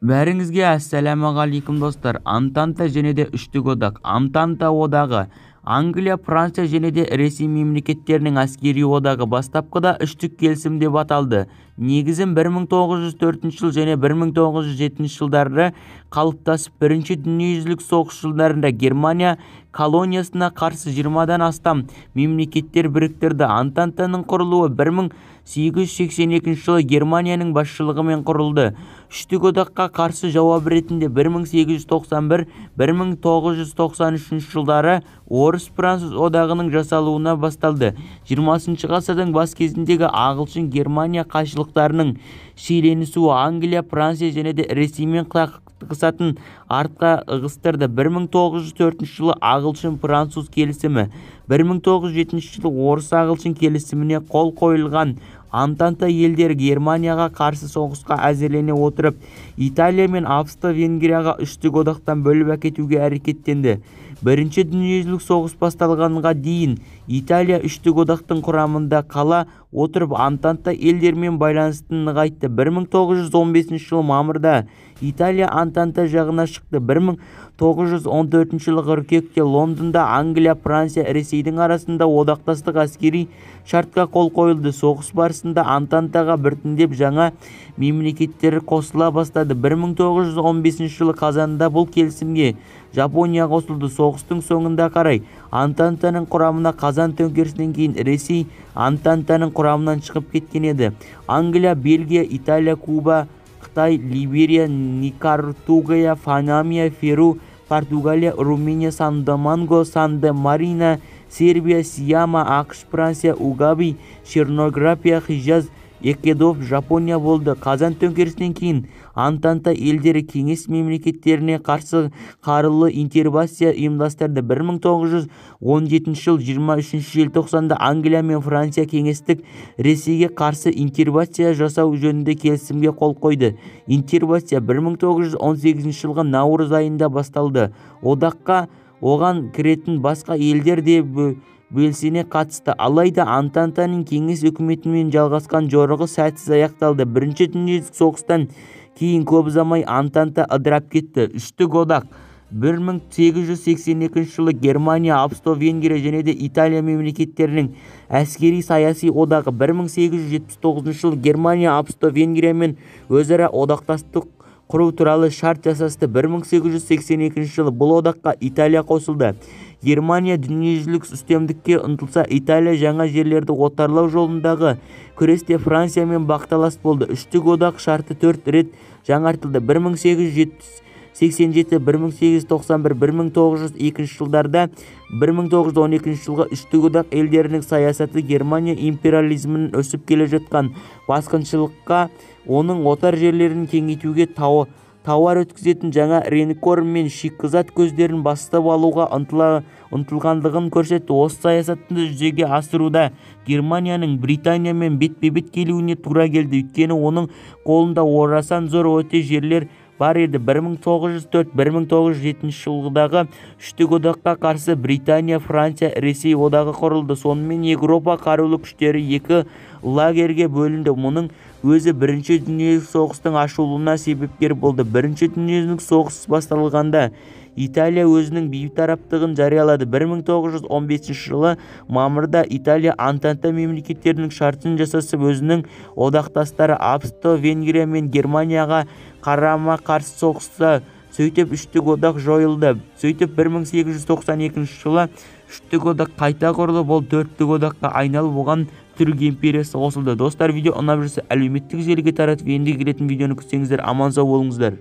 Бәріңізге ассалаумағалейкум достар. Антанта және де үштік одақ. Антанта одағы Англия, Франция және де Ресей мемлекеттерінің әскери одағы бастапқыда үштік келісім деп аталды. Негізін 1904 жыл және 1907 жылдары қалыптасып, Бірінші дүниежүзілік соғыс жылдарында Германия колониясына қарсы 20-дан астам мемлекеттер біріктірді. Антантаның құрылуы 1882 жылы Германияның басшылығымен құрылды. Үштік одаққа қарсы жауап ретінде 1891-1993 жылдары Орыс-Француз одағының жасалуына басталды. 20 ғасырдың бас кезіндегі Ағылшын-Германия қайшылықтарының шиеленісуі Англия, Франция және де Ресеймен қақтығысатын артқа ығыстырды. 1904 жылы Ағылшын-Француз келісімі, 1907 жылы Орыс-Ағылшын келісіміне қол қойылған. Антанта елдері Германияға қарсы соғысқа әзірлене отырып, Италия мен Австро-Венгрияға үштік одақтан бөліп әкетуге әрекеттенді. Бірінші дүниежүзілік соғыс басталғанға дейін Италия үштік одақтың құрамында қала отырып, Антанта елдермен байланыстың нығайтты. 1915 жылы мамырда Италия Антанта жағына шықты. 1914 жылы қыркүйекте Лондонда Англия, Франция, Ресейдің арасында одақтастық әскери шартқа қол қойылды. Соғыс барысында Антантаға біртіндеп жаңа мемлекеттер қосыла бастады. 1915 жылы қазанда бұл келісімге Жапония қосылды. Соғыстың соңында қарай Антантаның құрамына қазан төңкерісінен кейін Ресей Антантаның құрамынан шығып кеткен еді. Англия, Бельгия, Италия, Куба, Қытай, Либерия, Никарагуа, Панама, Перу, Португалия, Румыния, Сан-Доминго, Сан-де-Марина, Сербия, Сиама, ақш, Франция, Угаби, Чернография, Хижаз, Эквадор, Жапония болды. Қазан төңкерісінен кейін Антанта елдері кеңес мемлекеттеріне қарсы қарулы интервенция ұйымдастырды. 1917 жыл 23 желтоқсанда Англия мен Франция кеңестік Ресейге қарсы интервенция жасау жөнінде келісімге қол қойды. Интервенция 1918 жылғы наурыз айында басталды. Одаққа оған кіретін басқа елдер де белсене қатысты. Алайда Антантаның кеңес үкіметімен жалғасқан жорығы сәтсіз аяқталды. Бірінші дүниежүзілік соғыстан кейін көп ұзамай Антанта ыдырап кетті. Үштік одақ 1882 жылы Германия, Австро-Венгрия және де Италия мемлекеттерінің әскери саяси одағы. 1879 жылы Германия, Австро-Венгриямен өзара одақтастық құру туралы шарт жасасты. 1882 жылы бұл одаққа Италия қосылды. Германия дүниежүзілік үстемдікке ұмтылса, Италия жаңа жерлерді отарлау жолындағы күресте Франциямен бақталас болды. Үштік одақ шарты 4 рет жаңартылды. 1887, 1891, 1902 жылдарда. 1912 жылғы үштік одақ елдерінің саясаты Германия империализмінің өсіп келе жатқан басқыншылыққа, оның отар жерлерін кеңейтуге, тауар өткізетін жаңа ренкор мен шикізат көздерін бастап алуға ұмтылғандығын көрсетті. Осы саясатты жүзеге асыруда Германияның Британиямен бетпе-бет келуіне тура келді. Өйткені оның қолында орасан зор өте жерлер бар еді. 1904-1907 жылдағы үштік одаққа қарсы Британия, Франция, Ресей одағы құрылды. Сонымен Еуропа қарулы күштері екі лагерге бөлінді. Мұның өзі Бірінші дүниежүзілік соғыстың ашылуына себепкер болды. Бірінші дүниежүзілік соғыс басталғанда Италия өзінің бейтараптығын жариялады. 1915 жылы мамырда Италия Антанта мемлекеттерінің шартын жасасып, өзінің одақтастары Австро-Венгрия мен Германияға қарама қарсы соғысты. Сөйтіп үштік одақ жойылды. Сөйтіп 1892 жылы үштік одақ қайта құрылып, ол төрттік одаққа айналып, оған Түрік империясы қосылды. Достар, видео ұнап жүрсе әлеуметтік желіге таратып, енді келетін видеоны күтсеңіздер, аман сау болыңыздар.